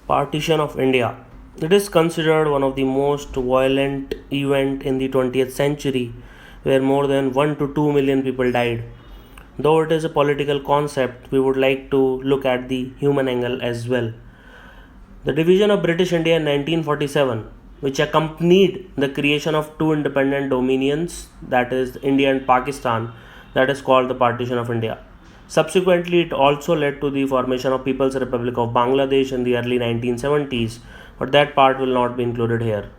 Partition of India. It is considered one of the most violent event in the 20th century where more than 1 to 2 million people died. Though it is a political concept, we would like to look at the human angle as well. The division of British India in 1947, which accompanied the creation of two independent dominions, that is India and Pakistan, that is called the Partition of India. Subsequently, it also led to the formation of People's Republic of Bangladesh in the early 1970s, but that part will not be included here.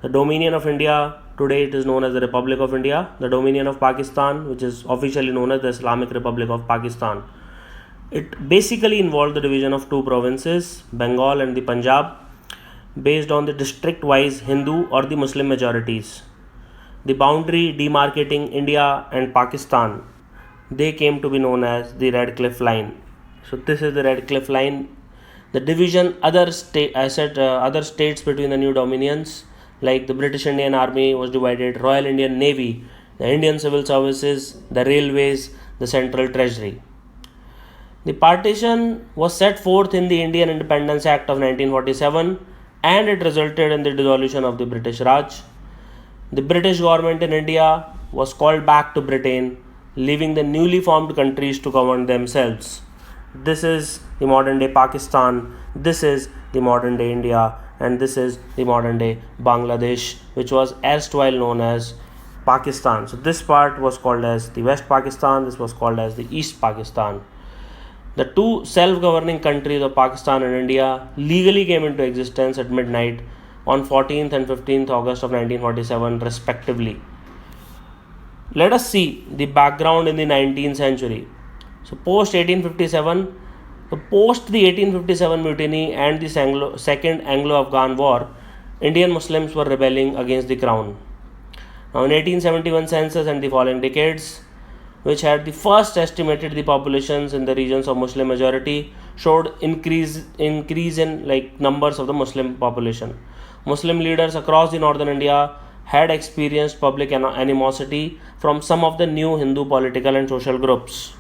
The Dominion of India, today it is known as the Republic of India. The Dominion of Pakistan, which is officially known as the Islamic Republic of Pakistan. It basically involved the division of two provinces, Bengal and the Punjab, based on the district-wise Hindu or the Muslim majorities. The boundary demarcating India and Pakistan, they came to be known as the Red Cliff Line. So this is the Red Cliff Line. The division other states between the new dominions, like the British Indian Army was divided, Royal Indian Navy, the Indian Civil Services, the railways, the Central Treasury. The partition was set forth in the Indian Independence Act of 1947 and it resulted in the dissolution of the British Raj. The British government in India was called back to Britain, leaving the newly formed countries to govern themselves. This is the modern day Pakistan, this is the modern day India, and this is the modern day Bangladesh, which was erstwhile known as Pakistan. So this part was called as the West Pakistan, this was called as the East Pakistan. The two self-governing countries of Pakistan and India legally came into existence at midnight on 14th and 15th August of 1947 respectively. Let us see the background in the 19th century. So post 1857, post the 1857 mutiny and the Second Anglo-Afghan War, Indian Muslims were rebelling against the crown. Now in 1871 census and the following decades, which had the first estimated the populations in the regions of Muslim majority, showed increase in like numbers of the Muslim population. Muslim leaders across the northern India had experienced public animosity from some of the new Hindu political and social groups.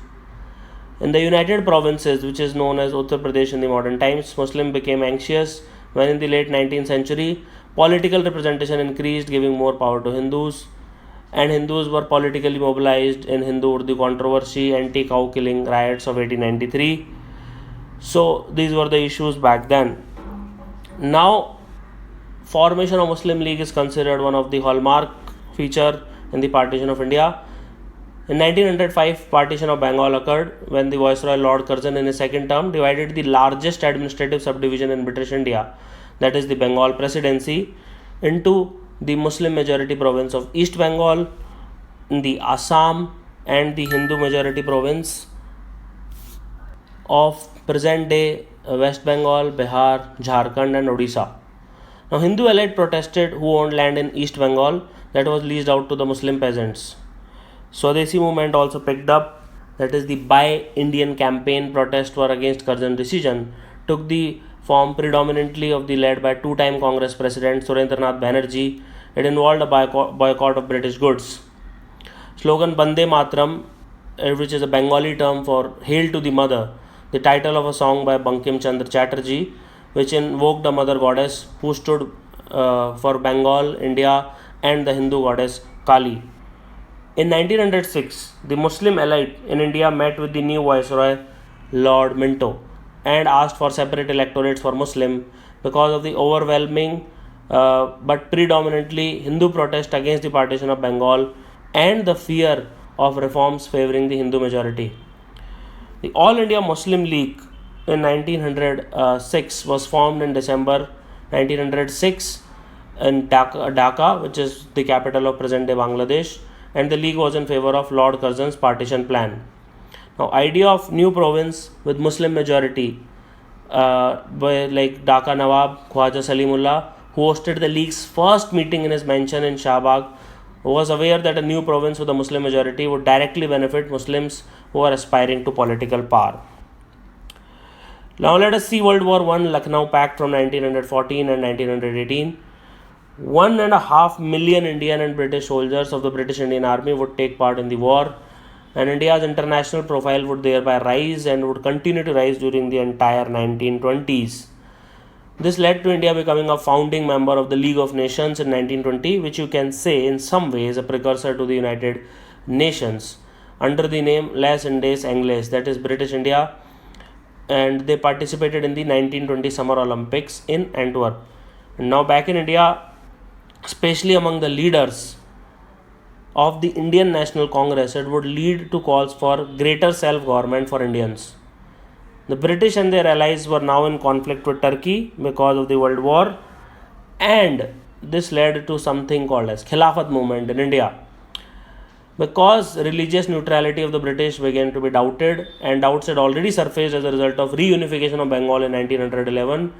In the United Provinces, which is known as Uttar Pradesh in the modern times, Muslims became anxious when in the late 19th century, political representation increased, giving more power to Hindus, and Hindus were politically mobilized in Hindu-Urdu controversy, anti-cow killing riots of 1893. So these were the issues back then. Now, formation of Muslim League is considered one of the hallmark feature in the partition of India. In 1905, partition of Bengal occurred when the Viceroy Lord Curzon in his second term divided the largest administrative subdivision in British India, that is the Bengal Presidency, into the Muslim majority province of East Bengal, the Assam, and the Hindu majority province of present day West Bengal, Bihar, Jharkhand, and Odisha. Now, Hindu elite protested who owned land in East Bengal that was leased out to the Muslim peasants. Swadeshi movement also picked up, that is the Buy Indian campaign. Protests were against Curzon's decision, took the form predominantly of the led by two-time Congress President Surendranath Banerjee. It involved a boycott of British goods. Slogan Bande Matram, which is a Bengali term for Hail to the Mother, the title of a song by Bankim Chandra Chatterjee, which invoked a mother goddess who stood for Bengal, India, and the Hindu goddess Kali. In 1906, the Muslim elite in India met with the new Viceroy Lord Minto and asked for separate electorates for Muslim because of the overwhelming but predominantly Hindu protest against the partition of Bengal and the fear of reforms favoring the Hindu majority. The All India Muslim League in 1906 was formed in December 1906 in Dhaka, which is the capital of present-day Bangladesh, and the league was in favor of Lord Curzon's partition plan. Now, idea of new province with Muslim majority by like Dhaka Nawab Khwaja Salimullah, who hosted the league's first meeting in his mansion in Shahbag, was aware that a new province with a Muslim majority would directly benefit Muslims who are aspiring to political power. Now let us see World War I Lucknow Pact from 1914 and 1918. 1.5 million Indian and British soldiers of the British Indian Army would take part in the war, and India's international profile would thereby rise and would continue to rise during the entire 1920s. This led to India becoming a founding member of the League of Nations in 1920, which you can say in some ways a precursor to the United Nations, under the name Les Indes Anglaises, that is British India, and they participated in the 1920 Summer Olympics in Antwerp. And now back in India, especially among the leaders of the Indian National Congress, it would lead to calls for greater self-government for Indians. The British and their allies were now in conflict with Turkey because of the World War, and this led to something called as Khilafat movement in India. Because religious neutrality of the British began to be doubted, and doubts had already surfaced as a result of reunification of Bengal in 1911,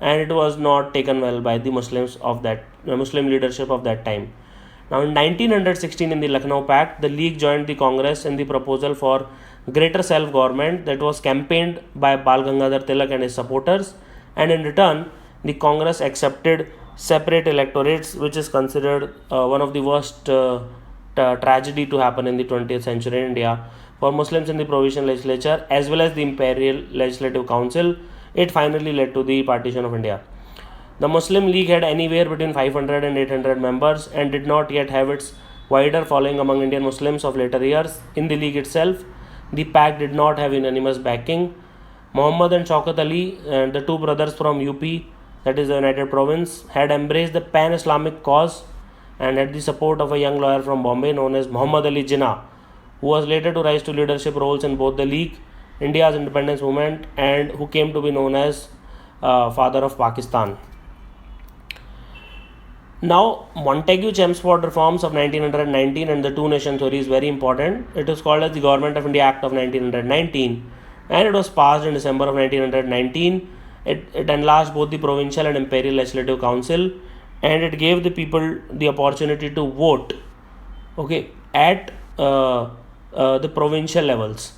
and it was not taken well by the Muslim leadership of that time. Now in 1916, in the Lucknow Pact, the League joined the Congress in the proposal for greater self-government that was campaigned by Bal Gangadhar Tilak and his supporters, and in return the Congress accepted separate electorates, which is considered one of the worst tragedy to happen in the 20th century in India. For Muslims in the provincial legislature as well as the Imperial Legislative Council, it finally led to the Partition of India. The Muslim League had anywhere between 500 and 800 members and did not yet have its wider following among Indian Muslims of later years. In the League itself, the pact did not have unanimous backing. Muhammad and Shaukat Ali, the two brothers from UP, that is the United Province, had embraced the pan-Islamic cause and had the support of a young lawyer from Bombay known as Muhammad Ali Jinnah, who was later to rise to leadership roles in both the League, India's independence movement, and who came to be known as Father of Pakistan. Now, Montagu-Chelmsford reforms of 1919 and the two-nation theory is very important. It is called as the Government of India Act of 1919, and it was passed in December of 1919. It enlarged both the provincial and imperial legislative council, and it gave the people the opportunity to vote, at the provincial levels.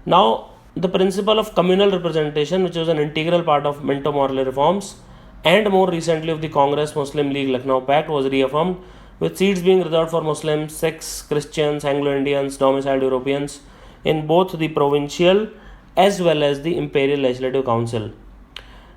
Now, the principle of communal representation, which was an integral part of Minto Morley reforms, and more recently of the Congress Muslim League Lucknow Pact, was reaffirmed, with seats being reserved for Muslims, Sikhs, Christians, Anglo-Indians, domiciled Europeans in both the provincial as well as the Imperial Legislative Council.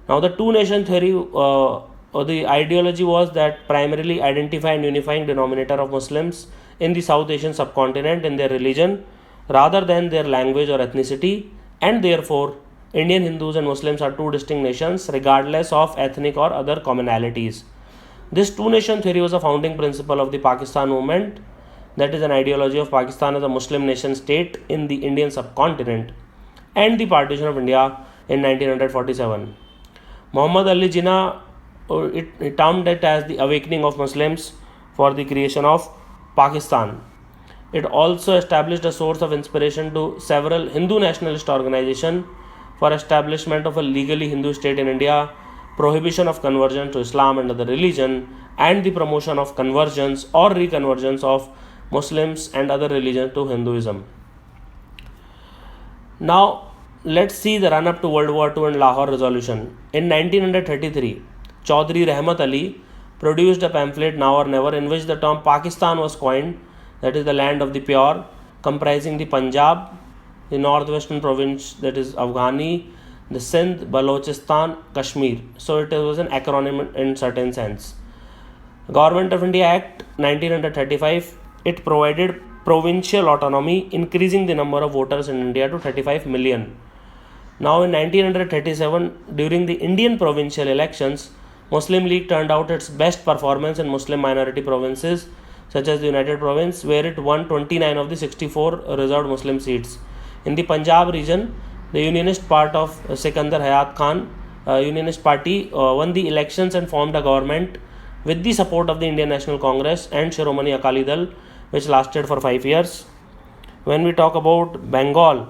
Now the two-nation theory or the ideology was that primarily identifying and unifying denominator of Muslims in the South Asian subcontinent in their religion rather than their language or ethnicity, and therefore Indian Hindus and Muslims are two distinct nations regardless of ethnic or other commonalities. This two-nation theory was a founding principle of the Pakistan movement, that is an ideology of Pakistan as a Muslim nation state in the Indian subcontinent, and the partition of India in 1947. Muhammad Ali Jinnah it termed it as the awakening of Muslims for the creation of Pakistan. It also established a source of inspiration to several Hindu nationalist organizations for establishment of a legally Hindu state in India, prohibition of conversion to Islam and other religion, and the promotion of conversions or reconversions of Muslims and other religions to Hinduism. Now, let's see the run-up to World War II and Lahore Resolution. In 1933, Chaudhry Rahmat Ali produced a pamphlet, Now or Never, in which the term Pakistan was coined, that is the land of the pure, comprising the Punjab, the northwestern province, that is Afghani, the Sindh, Balochistan, Kashmir. So it was an acronym in certain sense. Government of India Act 1935, it provided provincial autonomy, increasing the number of voters in India to 35 million. Now in 1937, during the Indian provincial elections, Muslim League turned out its best performance in Muslim minority provinces such as the United Province, where it won 29 of the 64 reserved Muslim seats. In the Punjab region, the Unionist part of Sikandar Hayat Khan, Unionist party, won the elections and formed a government with the support of the Indian National Congress and Shiromani Akali Dal, which lasted for 5 years. When we talk about Bengal,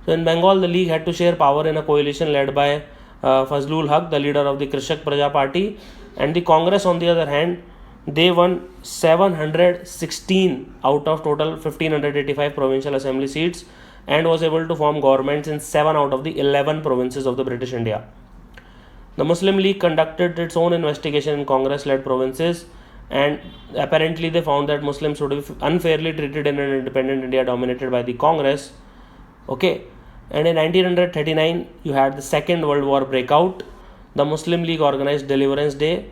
so in Bengal the League had to share power in a coalition led by Fazlul Haq, the leader of the Krishak Praja Party, and the Congress on the other hand, they won 716 out of total 1585 provincial assembly seats and was able to form governments in 7 out of the 11 provinces of the British India. The Muslim League conducted its own investigation in Congress-led provinces, and apparently they found that Muslims would be unfairly treated in an independent India dominated by the Congress. And in 1939, you had the Second World War breakout. the Muslim League organized Deliverance Day,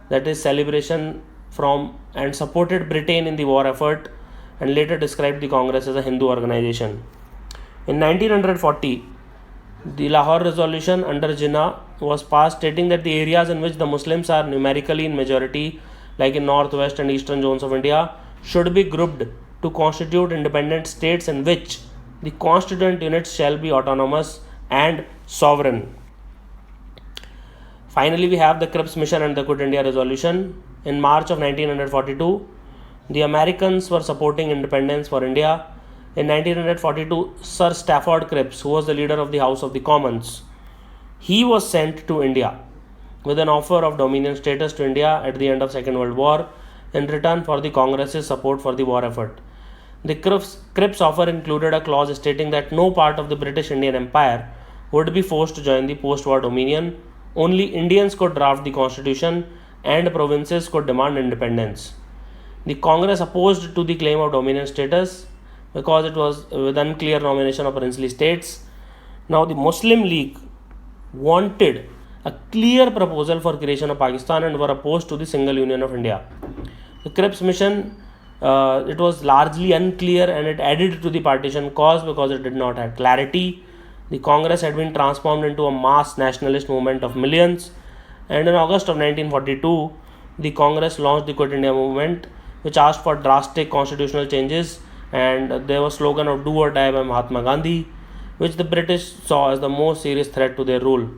that is celebration from and supported Britain in the war effort, and later described the Congress as a Hindu organization. In 1940, the Lahore Resolution under Jinnah was passed stating that the areas in which the Muslims are numerically in majority, like in northwest and eastern zones of India, should be grouped to constitute independent states in which the constituent units shall be autonomous and sovereign. Finally, we have the Cripps Mission and the Quit India Resolution. In March of 1942, the Americans were supporting independence for India. In 1942, Sir Stafford Cripps, who was the leader of the House of the Commons, he was sent to India with an offer of dominion status to India at the end of Second World War in return for the Congress's support for the war effort. The Cripps offer included a clause stating that no part of the British Indian Empire would be forced to join the post-war dominion. Only Indians could draft the constitution and provinces could demand independence. The Congress opposed to the claim of dominion status because it was with unclear nomination of princely states. Now the Muslim League wanted a clear proposal for creation of Pakistan and were opposed to the single union of India. The Cripps mission, it was largely unclear and it added to the partition cause because it did not have clarity. The Congress had been transformed into a mass nationalist movement of millions, and in August of 1942, the Congress launched the Quit India movement, which asked for drastic constitutional changes, and there was a slogan of "Do or Die" by Mahatma Gandhi, which the British saw as the most serious threat to their rule.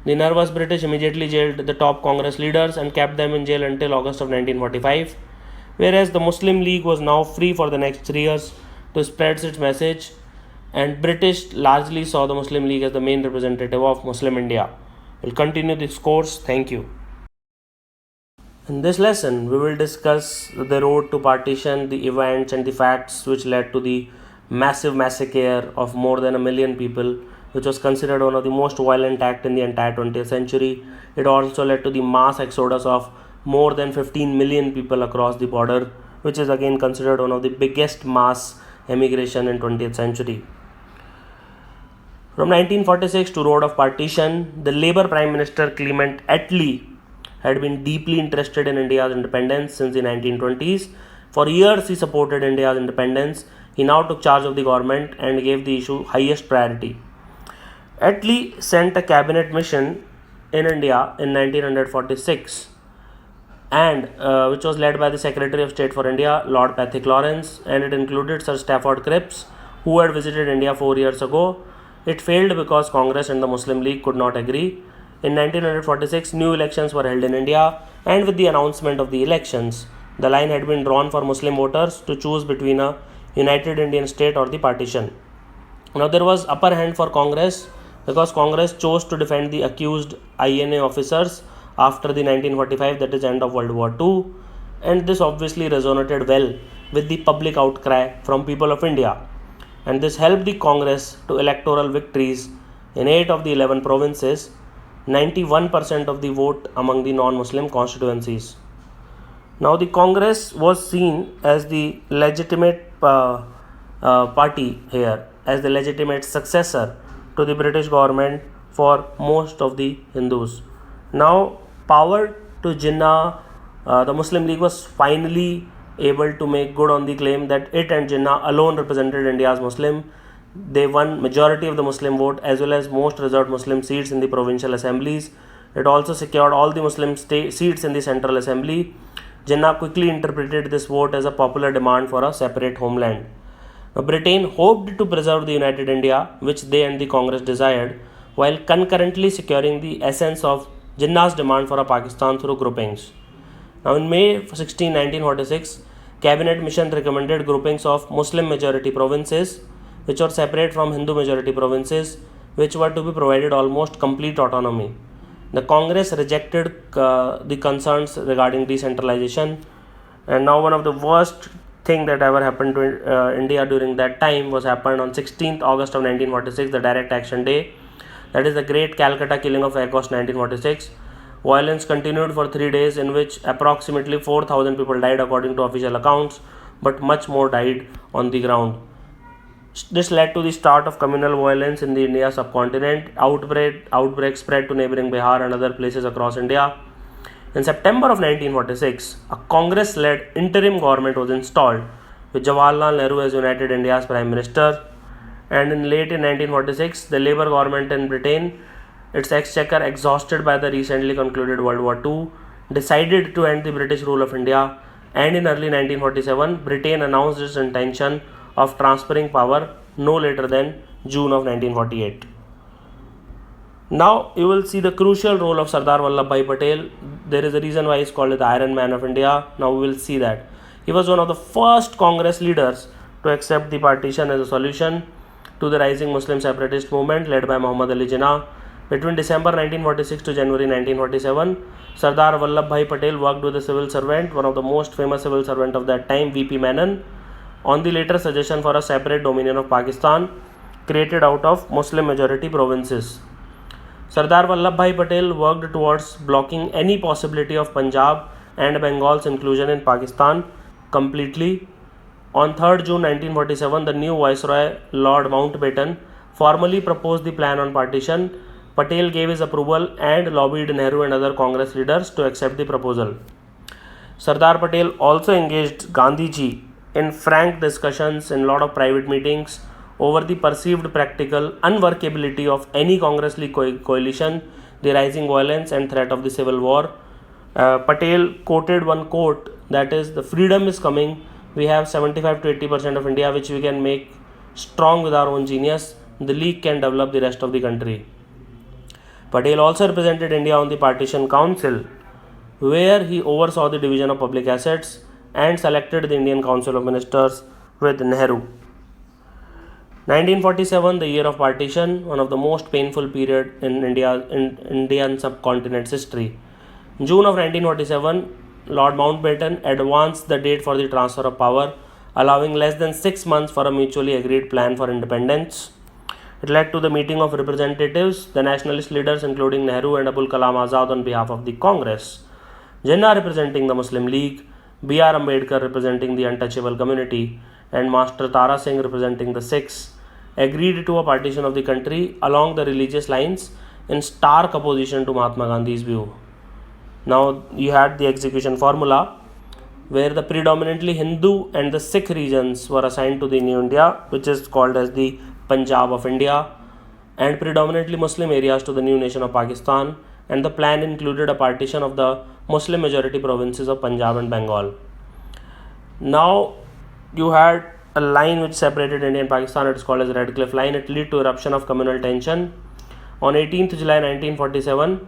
The nervous British immediately jailed the top Congress leaders and kept them in jail until August of 1945, whereas the Muslim League was now free for the next 3 years to spread its message, and British largely saw the Muslim League as the main representative of Muslim India. We'll continue this course. Thank you. In this lesson, we will discuss the road to partition, the events and the facts which led to the massive massacre of more than 1 million people, which was considered one of the most violent acts in the entire 20th century. It also led to the mass exodus of more than 15 million people across the border, which is again considered one of the biggest mass emigration in 20th century. From 1946 to Road of Partition, the Labour Prime Minister Clement Attlee had been deeply interested in India's independence since the 1920s. For years he supported India's independence. He now took charge of the government and gave the issue highest priority. Attlee sent a cabinet mission in India in 1946, and which was led by the Secretary of State for India, Lord Pethick Lawrence, and it included Sir Stafford Cripps, who had visited India 4 years ago. It failed because Congress and the Muslim League could not agree. In 1946, new elections were held in India, and with the announcement of the elections, the line had been drawn for Muslim voters to choose between a united Indian state or the partition. Now there was upper hand for Congress because Congress chose to defend the accused INA officers after the 1945, that is end of World War II, and this obviously resonated well with the public outcry from people of India, and this helped the Congress to electoral victories in 8 of the 11 provinces, 91% of the vote among the non-Muslim constituencies. Now the Congress was seen as the legitimate party here, as the legitimate successor to the British government for most of the Hindus. Now, power to Jinnah, the Muslim League was finally able to make good on the claim that it and Jinnah alone represented India's Muslim. They won majority of the Muslim vote as well as most reserved Muslim seats in the provincial assemblies. It also secured all the Muslim seats in the Central Assembly. Jinnah quickly interpreted this vote as a popular demand for a separate homeland. Now, Britain hoped to preserve the united India, which they and the Congress desired, while concurrently securing the essence of Jinnah's demand for a Pakistan through groupings. Now, in May 16, 1946, Cabinet Mission recommended groupings of Muslim majority provinces, which were separate from Hindu majority provinces, which were to be provided almost complete autonomy. The Congress rejected the concerns regarding decentralization, and now one of the worst thing that ever happened to India during that time was happened on 16th August of 1946, the Direct Action Day, that is the Great Calcutta Killing of August 1946. Violence continued for 3 days, in which approximately 4,000 people died according to official accounts, but much more died on the ground. This led to the start of communal violence in the India subcontinent. Outbreak spread to neighboring Bihar and other places across India. In September of 1946, a Congress-led interim government was installed with Jawaharlal Nehru as United India's Prime Minister. And in 1946, the Labour government in Britain, its exchequer exhausted by the recently concluded World War II, decided to end the British rule of India, and in early 1947, Britain announced its intention of transferring power no later than June of 1948. Now you will see the crucial role of Sardar Vallabhbhai Patel. There is a reason why he is called the Iron Man of India. Now we will see that. He was one of the first Congress leaders to accept the partition as a solution to the rising Muslim separatist movement led by Muhammad Ali Jinnah. Between December 1946 to January 1947, Sardar Vallabhbhai Patel worked with a civil servant, one of the most famous civil servant of that time, VP Menon, on the later suggestion for a separate dominion of Pakistan created out of Muslim majority provinces. Sardar Vallabhbhai Patel worked towards blocking any possibility of Punjab and Bengal's inclusion in Pakistan completely. On 3rd June 1947, the new Viceroy Lord Mountbatten formally proposed the plan on partition. Patel gave his approval and lobbied Nehru and other Congress leaders to accept the proposal. Sardar Patel also engaged Gandhiji in frank discussions in a lot of private meetings over the perceived practical unworkability of any Congress-led coalition, the rising violence and threat of the civil war. Patel quoted one quote, that is, "The freedom is coming. We have 75 to 80% of India which we can make strong with our own genius. The League can develop the rest of the country." Patel also represented India on the Partition Council, where he oversaw the division of public assets and selected the Indian Council of Ministers with Nehru. 1947, the year of partition, one of the most painful period in Indian subcontinent's history. In June of 1947, Lord Mountbatten advanced the date for the transfer of power, allowing less than 6 months for a mutually agreed plan for independence. It led to the meeting of representatives, the nationalist leaders including Nehru and Abul Kalam Azad on behalf of the Congress, Jinnah representing the Muslim League, B.R. Ambedkar representing the untouchable community, and Master Tara Singh representing the Sikhs, agreed to a partition of the country along the religious lines in stark opposition to Mahatma Gandhi's view. Now you had the execution formula, where the predominantly Hindu and the Sikh regions were assigned to the New India, which is called as the Punjab of India, and predominantly Muslim areas to the new nation of Pakistan, and the plan included a partition of the Muslim majority provinces of Punjab and Bengal. Now you had a line which separated India and Pakistan. It is called as the Red Cliff Line. It led to eruption of communal tension. On 18th July 1947,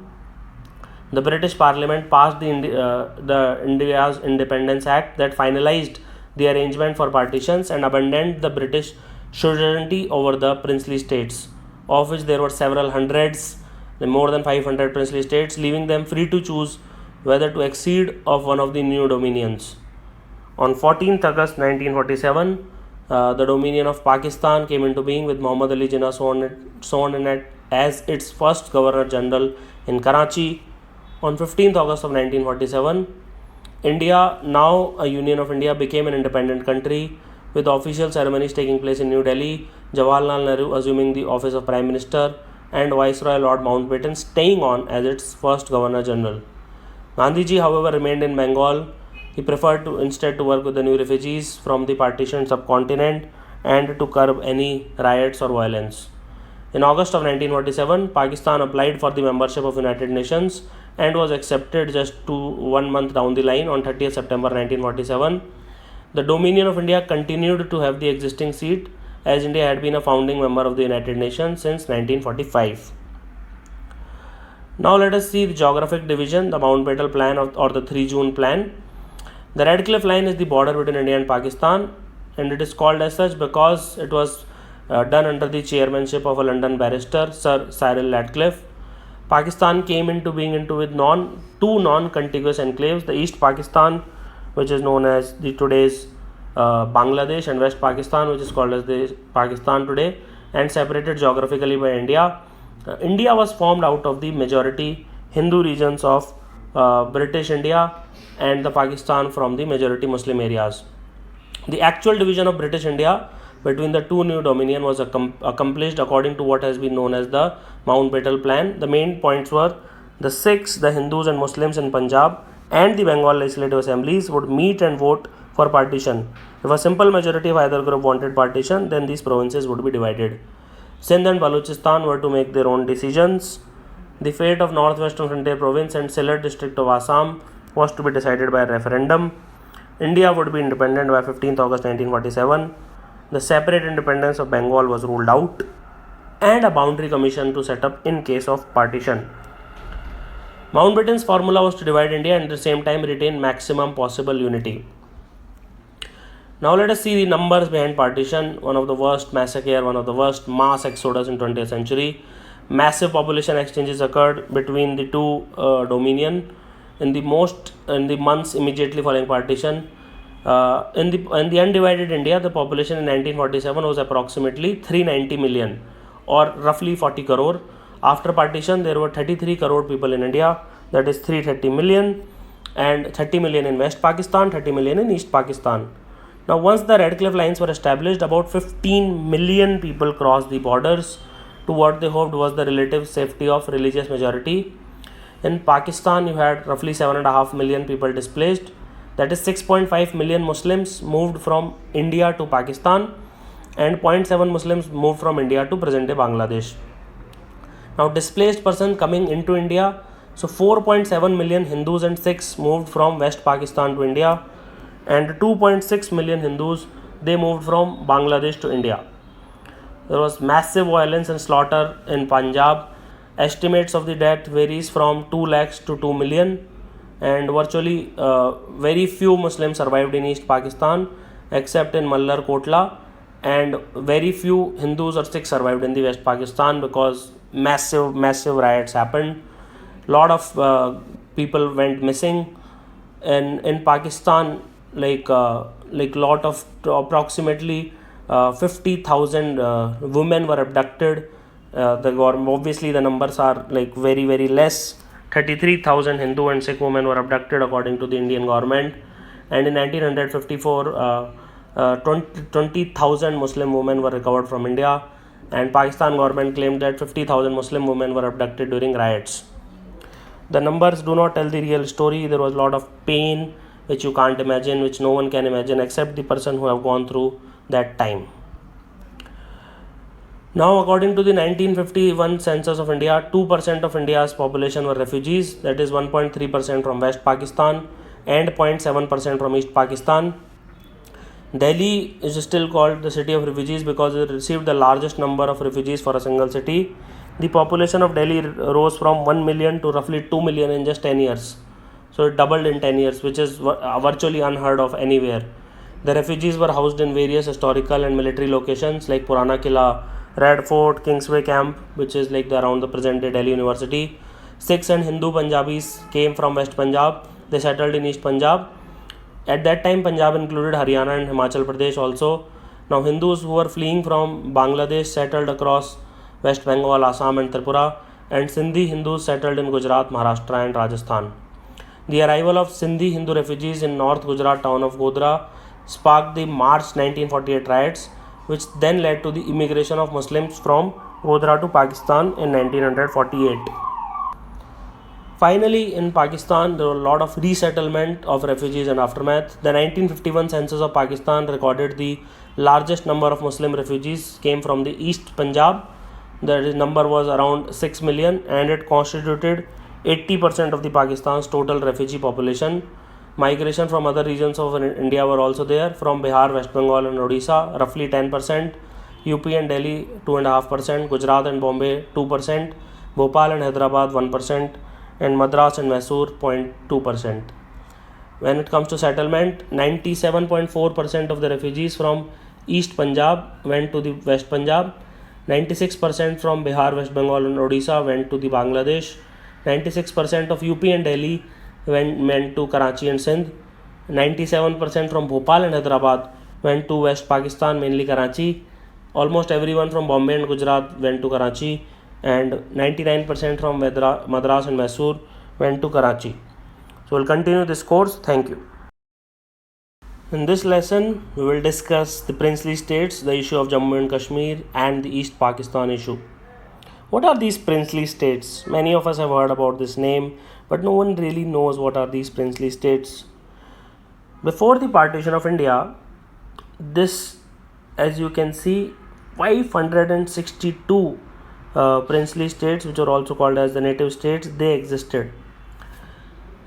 the British Parliament passed the India's Independence Act that finalized the arrangement for partitions and abandoned the British suzerainty over the princely states, of which there were several hundreds, more than 500 princely states, leaving them free to choose whether to accede of one of the new dominions. On 14th August 1947, the Dominion of Pakistan came into being with Muhammad Ali Jinnah sworn in as its first Governor General in Karachi. On 15th August of 1947, India, now a Union of India, became an independent country, with official ceremonies taking place in New Delhi, Jawaharlal Nehru assuming the office of Prime Minister and Viceroy Lord Mountbatten staying on as its first Governor General. Gandhiji, however, remained in Bengal. He preferred instead to work with the new refugees from the partitioned subcontinent and to curb any riots or violence. In August of 1947, Pakistan applied for the membership of United Nations and was accepted just 1 month down the line on 30th September 1947. The Dominion of India continued to have the existing seat, as India had been a founding member of the United Nations since 1945. Now let us see the geographic division, the Mountbatten Plan or the 3 June Plan. The Red Cliff Line is the border between India and Pakistan, and it is called as such because it was done under the chairmanship of a London barrister, Sir Cyril Ratcliffe. Pakistan came into being with two non-contiguous enclaves, the East Pakistan, which is known as the today's Bangladesh, and West Pakistan, which is called as the Pakistan today, and separated geographically by India. India was formed out of the majority Hindu regions of British India and the Pakistan from the majority Muslim areas. The actual division of British India between the two new dominion was accomplished according to what has been known as the Mountbatten Plan. The main points were the Sikhs, the Hindus and Muslims in Punjab and the Bengal legislative assemblies would meet and vote for partition. If a simple majority of either group wanted partition, then these provinces would be divided. Sindh and Balochistan were to make their own decisions. The fate of Northwestern Frontier Province and Sylhet district of Assam was to be decided by a referendum. India would be independent by 15th August 1947. The separate independence of Bengal was ruled out, and a boundary commission to set up in case of partition. Mountbatten's formula was to divide India and at the same time retain maximum possible unity. Now let us see the numbers behind partition. One of the worst massacre, one of the worst mass exodus in 20th century. Massive population exchanges occurred between the two dominion in the months immediately following partition. In the undivided India, the population in 1947 was approximately 390 million or roughly 40 crore. After partition, there were 33 crore people in India, that is 330 million, and 30 million in West Pakistan, 30 million in East Pakistan. Now, once the Red Cliff lines were established, about 15 million people crossed the borders to what they hoped was the relative safety of religious majority. In Pakistan, you had roughly 7.5 million people displaced. That is 6.5 million Muslims moved from India to Pakistan and 0.7 Muslims moved from India to present-day Bangladesh. Now, displaced person coming into India, so 4.7 million Hindus and Sikhs moved from West Pakistan to India, and 2.6 million Hindus, they moved from Bangladesh to India. There was massive violence and slaughter in Punjab. Estimates of the death varies from 2 lakhs to 2 million, and virtually very few Muslims survived in East Pakistan except in Mallar Kotla, and very few Hindus or Sikhs survived in the West Pakistan because massive riots happened. Lot of people went missing, and in Pakistan lot of approximately 50,000 women were abducted. Obviously the numbers are very less. 33,000 Hindu and Sikh women were abducted according to the Indian government, and in 1954 20,000 Muslim women were recovered from India, and Pakistan government claimed that 50,000 Muslim women were abducted during riots. The numbers do not tell the real story. There was a lot of pain which you can't imagine, which no one can imagine except the person who have gone through that time. Now, according to the 1951 census of India, 2% of India's population were refugees, that is 1.3% from West Pakistan and 0.7% from East Pakistan. Delhi is still called the city of refugees because it received the largest number of refugees for a single city. The population of Delhi rose from 1 million to roughly 2 million in just 10 years. So it doubled in 10 years, which is virtually unheard of anywhere. The refugees were housed in various historical and military locations like Purana Killa, Red Fort, Kingsway Camp, which is around the present day Delhi University. Sikhs and Hindu Punjabis came from West Punjab. They settled in East Punjab. At that time, Punjab included Haryana and Himachal Pradesh also. Now, Hindus who were fleeing from Bangladesh settled across West Bengal, Assam and Tripura, and Sindhi Hindus settled in Gujarat, Maharashtra and Rajasthan. The arrival of Sindhi Hindu refugees in North Gujarat town of Godhra sparked the March 1948 riots, which then led to the immigration of Muslims from Godhra to Pakistan in 1948. Finally, in Pakistan, there were a lot of resettlement of refugees and aftermath. The 1951 census of Pakistan recorded the largest number of Muslim refugees came from the East Punjab. The number was around 6 million and it constituted 80% of the Pakistan's total refugee population. Migration from other regions of India were also there, from Bihar, West Bengal and Odisha, roughly 10%, UP and Delhi 2.5%, Gujarat and Bombay 2%, Bhopal and Hyderabad 1%, and Madras and Mysore 0.2%. When it comes to settlement, 97.4% of the refugees from East Punjab went to the West Punjab, 96% from Bihar, West Bengal and Odisha went to the Bangladesh, 96% of UP and Delhi went to Karachi and Sindh, 97% from Bhopal and Hyderabad went to West Pakistan, mainly Karachi, almost everyone from Bombay and Gujarat went to Karachi, and 99% from Madras and Mysore went to Karachi. So we'll continue this course. Thank you. In this lesson, we will discuss the princely states, the issue of Jammu and Kashmir, and the East Pakistan issue. What are these princely states? Many of us have heard about this name, but no one really knows what are these princely states. Before the partition of India, this, as you can see, 562 princely states, which are also called as the native states, they existed.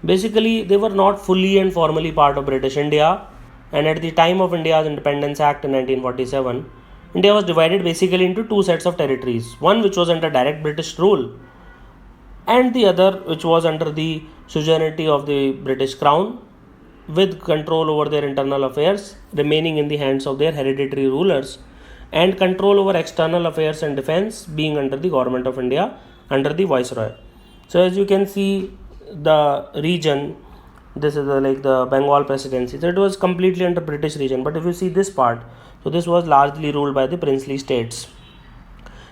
Basically, they were not fully and formally part of British India, and at the time of India's Independence Act in 1947, India was divided basically into two sets of territories, one which was under direct British rule, and the other which was under the suzerainty of the British Crown, with control over their internal affairs remaining in the hands of their hereditary rulers, and control over external affairs and defense being under the government of India under the Viceroy. So as you can see, the region, this is like the Bengal presidency, so it was completely under British region. But if you see this part, so this was largely ruled by the princely states.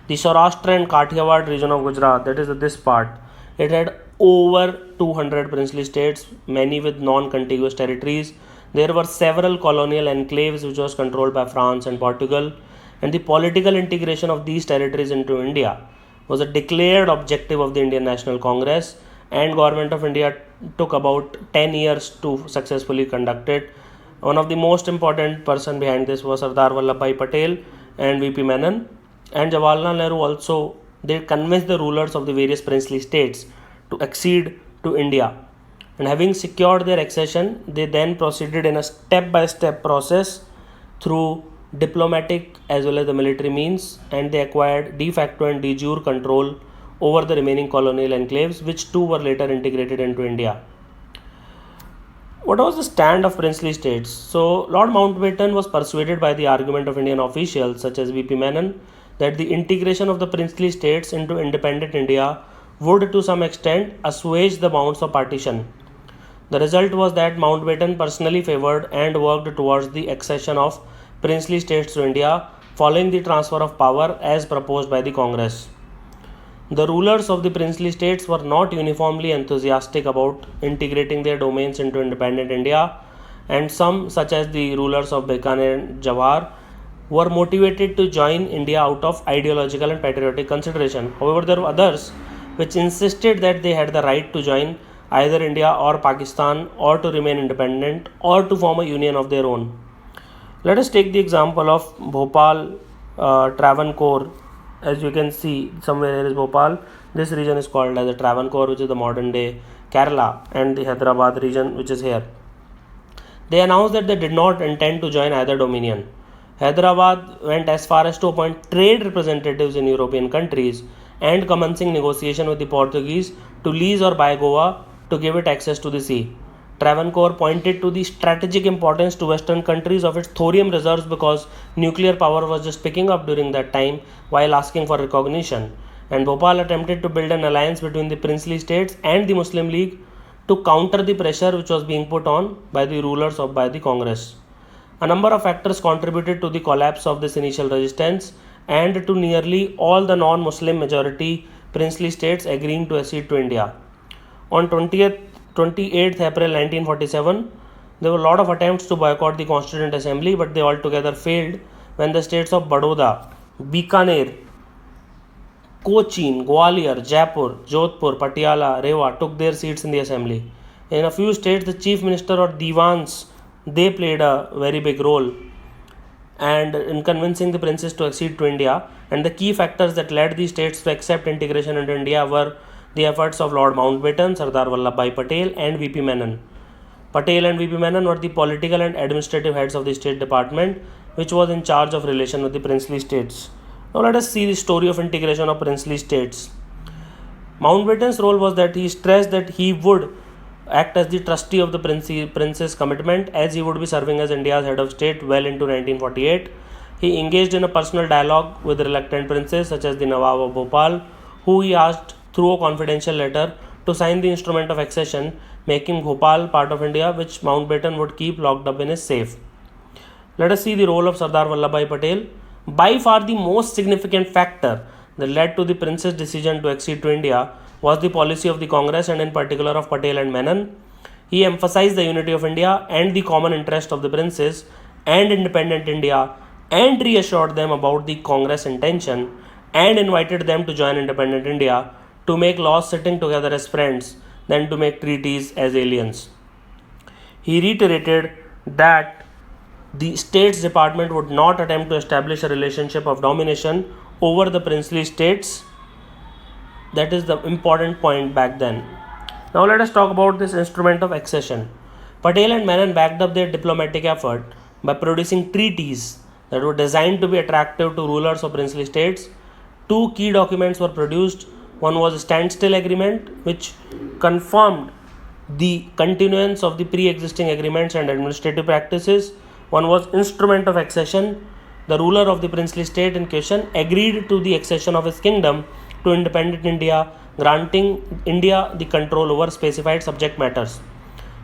The Saurashtra and Kathiawar region of Gujarat, that is this part, it had over 200 princely states, many with non-contiguous territories. There were several colonial enclaves which was controlled by France and Portugal, and the political integration of these territories into India was a declared objective of the Indian National Congress, and government of India took about 10 years to successfully conduct it. One of the most important person behind this was Sardar Vallabhbhai Patel and VP Menon, and Jawaharlal Nehru also, they convinced the rulers of the various princely states to accede to India. And having secured their accession, they then proceeded in a step-by-step process through diplomatic as well as the military means, and they acquired de facto and de jure control over the remaining colonial enclaves, which too were later integrated into India. What was the stand of princely states? So Lord Mountbatten was persuaded by the argument of Indian officials such as VP Menon that the integration of the princely states into independent India would to some extent assuage the bounds of partition. The result was that Mountbatten personally favored and worked towards the accession of princely states to India following the transfer of power as proposed by the Congress. The rulers of the princely states were not uniformly enthusiastic about integrating their domains into independent India, and some, such as the rulers of Bikaner and Jawhar, were motivated to join India out of ideological and patriotic consideration. However, there were others which insisted that they had the right to join either India or Pakistan, or to remain independent, or to form a union of their own. Let us take the example of Bhopal, Travancore. As you can see, somewhere here is Bhopal. This region is called as the Travancore, which is the modern day Kerala, and the Hyderabad region, which is here. They announced that they did not intend to join either dominion. Hyderabad went as far as to appoint trade representatives in European countries and commencing negotiation with the Portuguese to lease or buy Goa to give it access to the sea. Travancore pointed to the strategic importance to Western countries of its thorium reserves because nuclear power was just picking up during that time, while asking for recognition. And Bhopal attempted to build an alliance between the princely states and the Muslim League to counter the pressure which was being put on by the rulers of by the Congress. A number of factors contributed to the collapse of this initial resistance and to nearly all the non-Muslim majority princely states agreeing to accede to India. On 28th April 1947, there were a lot of attempts to boycott the Constituent Assembly, but they altogether failed when the states of Baroda, Bikaner, Cochin, Gwalior, Jaipur, Jodhpur, Patiala, Rewa took their seats in the assembly. In a few states, the chief minister or divans, they played a very big role and in convincing the princes to accede to India. And the key factors that led these states to accept integration into India were the efforts of Lord Mountbatten, Sardar Vallabhbhai Patel, and VP Menon. Patel and VP Menon were the political and administrative heads of the State Department, which was in charge of relation with the princely states. Now let us see the story of integration of princely states. Mountbatten's role was that he stressed that he would act as the trustee of the prince's commitment, as he would be serving as India's head of state well into 1948. He engaged in a personal dialogue with reluctant princes such as the Nawab of Bhopal, who he asked through a confidential letter to sign the instrument of accession, making Bhopal part of India, which Mountbatten would keep locked up in his safe. Let us see the role of Sardar Vallabhbhai Patel. By far the most significant factor that led to the prince's decision to accede to India was the policy of the Congress and in particular of Patel and Menon. He emphasized the unity of India and the common interest of the princes and independent India, and reassured them about the Congress intention, and invited them to join independent India, to make laws sitting together as friends than to make treaties as aliens. He reiterated that the States Department would not attempt to establish a relationship of domination over the princely states. That is the important point back then. Now let us talk about this instrument of accession. Patel and Menon backed up their diplomatic effort by producing treaties that were designed to be attractive to rulers of princely states. Two key documents were produced. One was a standstill agreement, which confirmed the continuance of the pre-existing agreements and administrative practices. One was instrument of accession. The ruler of the princely state in question agreed to the accession of his kingdom to independent India, granting India the control over specified subject matters.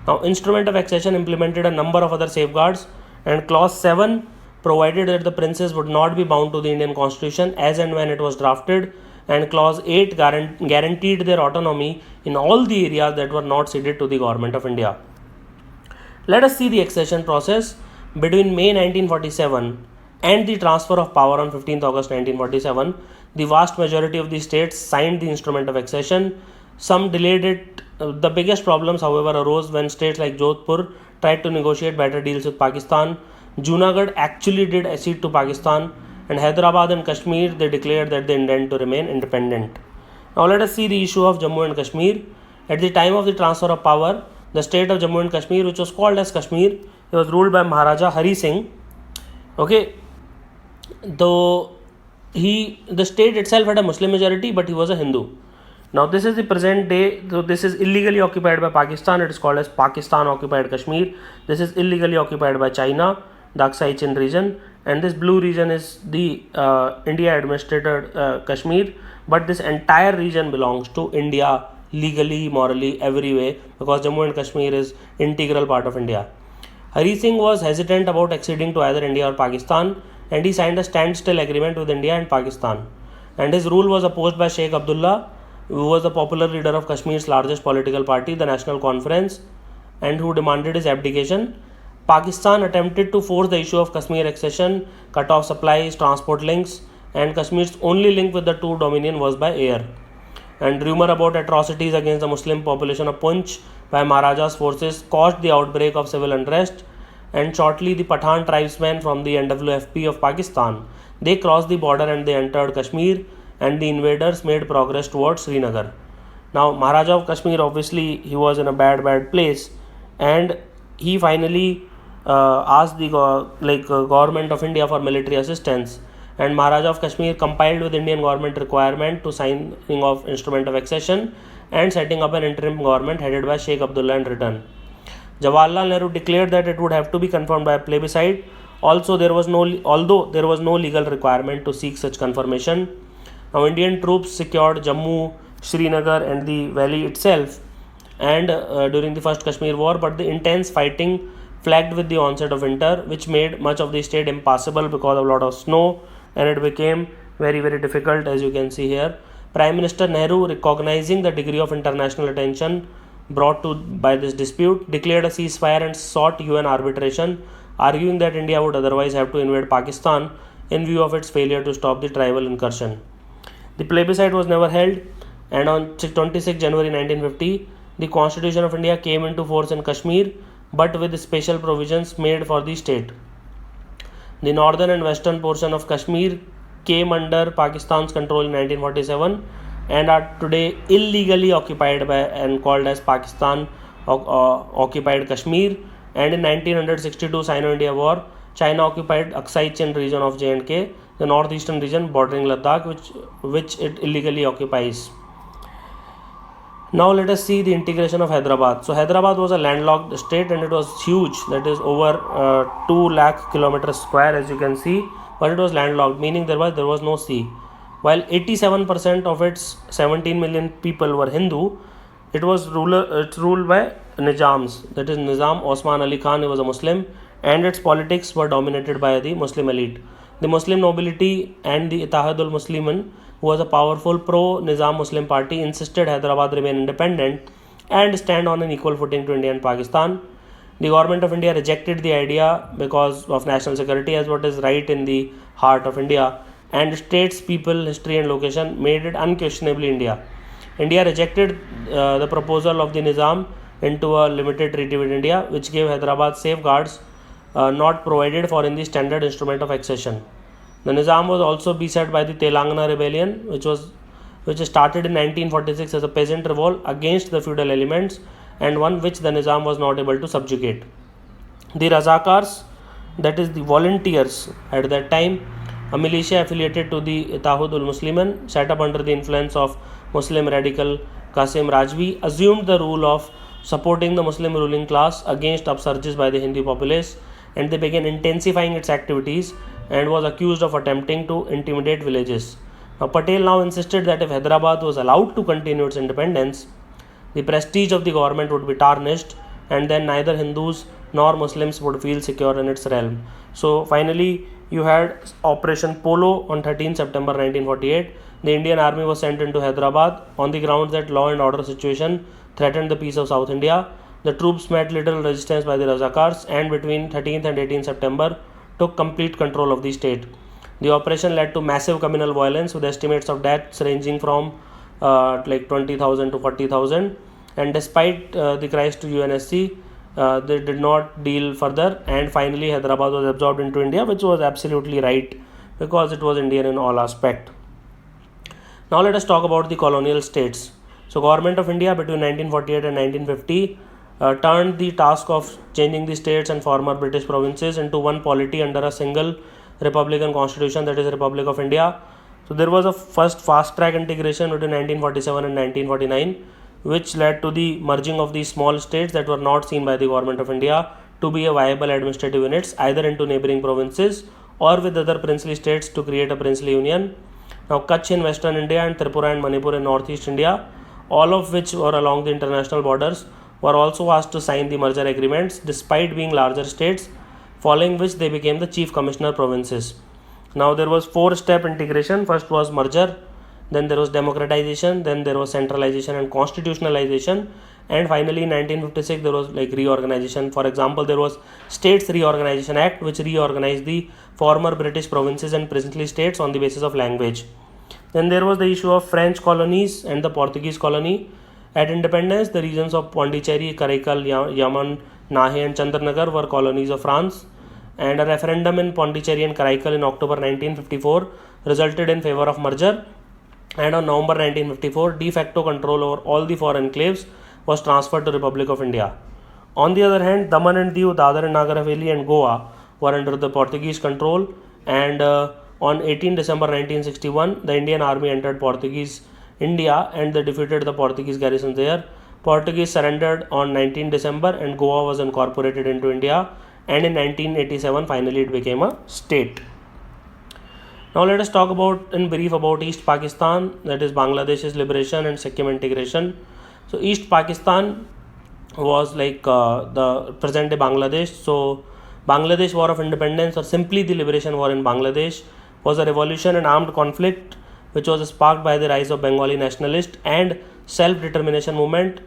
Now, instrument of accession implemented a number of other safeguards, and clause 7 provided that the princes would not be bound to the Indian constitution as and when it was drafted, and clause 8 guaranteed their autonomy in all the areas that were not ceded to the government of India. Let us see the accession process. Between May 1947 and the transfer of power on 15th August 1947, the vast majority of the states signed the instrument of accession. Some delayed it. The biggest problems, however, arose when states like Jodhpur tried to negotiate better deals with Pakistan. Junagadh actually did accede to Pakistan, and Hyderabad and Kashmir, they declared that they intend to remain independent. Now let us see the issue of Jammu and Kashmir. At the time of the transfer of power, the state of Jammu and Kashmir, which was called as Kashmir, it was ruled by Maharaja Hari Singh. Okay, though the state itself had a Muslim majority, but he was a Hindu. Now this is the present day. So this is illegally occupied by Pakistan. It is called as Pakistan occupied Kashmir. This is illegally occupied by China, the Accession Chin region, and this blue region is the India administered Kashmir. But this entire region belongs to India legally, morally, every way, because Jammu and Kashmir is integral part of India. Hari Singh was hesitant about acceding to either India or Pakistan, and he signed a standstill agreement with India and Pakistan. And his rule was opposed by Sheikh Abdullah, who was the popular leader of Kashmir's largest political party, the National Conference, and who demanded his abdication. Pakistan attempted to force the issue of Kashmir accession, cut off supplies, transport links, and Kashmir's only link with the two dominion was by air. And rumor about atrocities against the Muslim population of Punch by Maharaja's forces caused the outbreak of civil unrest, and shortly the Pathan tribesmen from the NWFP of Pakistan, they crossed the border and they entered Kashmir, and the invaders made progress towards Srinagar. Now Maharaja of Kashmir, obviously he was in a bad place, and he finally asked the government of India for military assistance, and Maharaja of Kashmir complied with Indian government requirement to signing of instrument of accession and setting up an interim government headed by Sheikh Abdullah in return. Jawaharlal Nehru declared that it would have to be confirmed by a plebiscite. Although there was no legal requirement to seek such confirmation. Now Indian troops secured Jammu, Srinagar and the valley itself, and during the first Kashmir war, but the intense fighting flagged with the onset of winter, which made much of the state impassable because of a lot of snow, and it became very difficult, as you can see here. Prime Minister Nehru, recognizing the degree of international attention brought to by this dispute, declared a ceasefire and sought UN arbitration, arguing that India would otherwise have to invade Pakistan in view of its failure to stop the tribal incursion. The plebiscite was never held, and on 26 January 1950, the Constitution of India came into force in Kashmir, but with special provisions made for the state. The northern and western portion of Kashmir came under Pakistan's control in 1947 and are today illegally occupied by and called as Pakistan occupied Kashmir. And in 1962 Sino-India War, China occupied Accession Chin region of J&K, the northeastern region bordering Ladakh, which it illegally occupies. Now let us see the integration of Hyderabad. So Hyderabad was a landlocked state and it was huge, that is over 2 lakh kilometers square, as you can see, but it was landlocked, meaning there was no sea. While 87% of its 17 million people were Hindu, it was ruled by Nizams, that is Nizam Osman Ali Khan, he was a Muslim, and its politics were dominated by the Muslim elite. The Muslim nobility and the Ittihadul Muslimin, who was a powerful pro-Nizam Muslim party, insisted Hyderabad remain independent, and stand on an equal footing to India and Pakistan. The government of India rejected the idea because of national security, as what is right in the heart of India, and states, people, history, and location made it unquestionably India. India rejected the proposal of the Nizam into a limited treaty with India, which gave Hyderabad safeguards not provided for in the standard instrument of accession. The Nizam was also beset by the Telangana rebellion, which started in 1946 as a peasant revolt against the feudal elements, and one which the Nizam was not able to subjugate. The Razakars, that is the volunteers at that time, a militia affiliated to the Ittihad ul Muslimin, set up under the influence of Muslim radical Qasim Rajvi, assumed the rule of supporting the Muslim ruling class against upsurges by the Hindu populace, and they began intensifying its activities and was accused of attempting to intimidate villages. Now, Patel now insisted that if Hyderabad was allowed to continue its independence, the prestige of the government would be tarnished, and then neither Hindus nor Muslims would feel secure in its realm. So, finally, you had Operation Polo on 13 September 1948. The Indian Army was sent into Hyderabad on the grounds that law and order situation threatened the peace of South India. The troops met little resistance by the Razakars, and between 13th and 18th September took complete control of the state. The operation led to massive communal violence, with estimates of deaths ranging from 20,000 to 40,000. And despite the cries to UNSC, they did not deal further, and finally Hyderabad was absorbed into India, which was absolutely right because it was Indian in all aspect. Now let us talk about the colonial states. So government of India between 1948 and 1950 turned the task of changing the states and former British provinces into one polity under a single republican constitution, that is Republic of India. So there was a first fast track integration between 1947 and 1949, which led to the merging of these small states that were not seen by the government of India to be a viable administrative units, either into neighboring provinces or with other princely states to create a princely union. Now Kutch in western India and Tripura and Manipur in northeast India, all of which were along the international borders, were also asked to sign the merger agreements despite being larger states, following which they became the chief commissioner provinces. Now there was 4-step integration. First was merger, then there was democratization, then there was centralization and constitutionalization, and finally in 1956 there was reorganization. For example, there was States Reorganization Act, which reorganized the former British provinces and princely states on the basis of language. Then there was the issue of French colonies and the Portuguese colony. At independence, the regions of Pondicherry, Karaikal, Yaman, Nahe and Chandranagar were colonies of France, and a referendum in Pondicherry and Karaikal in October 1954 resulted in favor of merger, and on November 1954 de facto control over all the four enclaves was transferred to Republic of India. On the other hand, Daman and Diu, Dadar and Nagar Haveli and Goa were under the Portuguese control, and on 18 December 1961 the Indian Army entered Portuguese India and they defeated the Portuguese garrison there. Portuguese surrendered on 19 December and Goa was incorporated into India, and in 1987 finally it became a state. Now let us talk about in brief about East Pakistan, that is Bangladesh's liberation and Sikkim integration. So East Pakistan was the present day Bangladesh. So Bangladesh War of Independence, or simply the Liberation War in Bangladesh, was a revolution and armed conflict which was sparked by the rise of Bengali nationalist and self-determination movement.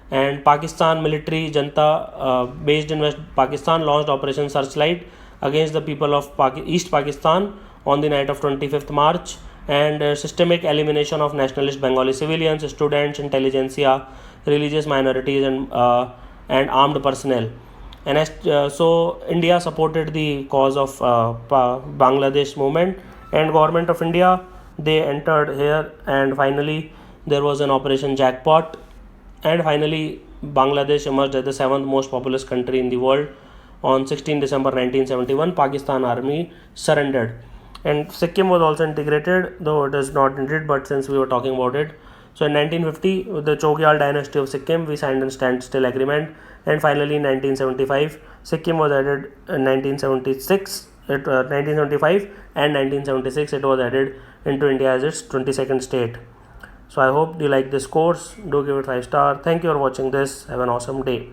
And Pakistan military Janta based in West Pakistan launched Operation Searchlight against the people of East Pakistan on the night of 25th March, and systemic elimination of nationalist Bengali civilians, students, intelligentsia, religious minorities and armed personnel. And so India supported the cause of Bangladesh movement, and government of India, they entered here, and finally there was an Operation Jackpot, and finally Bangladesh emerged as the 7th most populous country in the world. On 16 December 1971 Pakistan army surrendered, and Sikkim was also integrated, though it is not needed, but since we were talking about it. So in 1950 with the Chogyal dynasty of Sikkim we signed a standstill agreement, and finally in 1975 Sikkim was added in 1975 and 1976 it was added into India as its 22nd state. So I hope you like this course. Do give it 5 star. Thank you for watching this. Have an awesome day.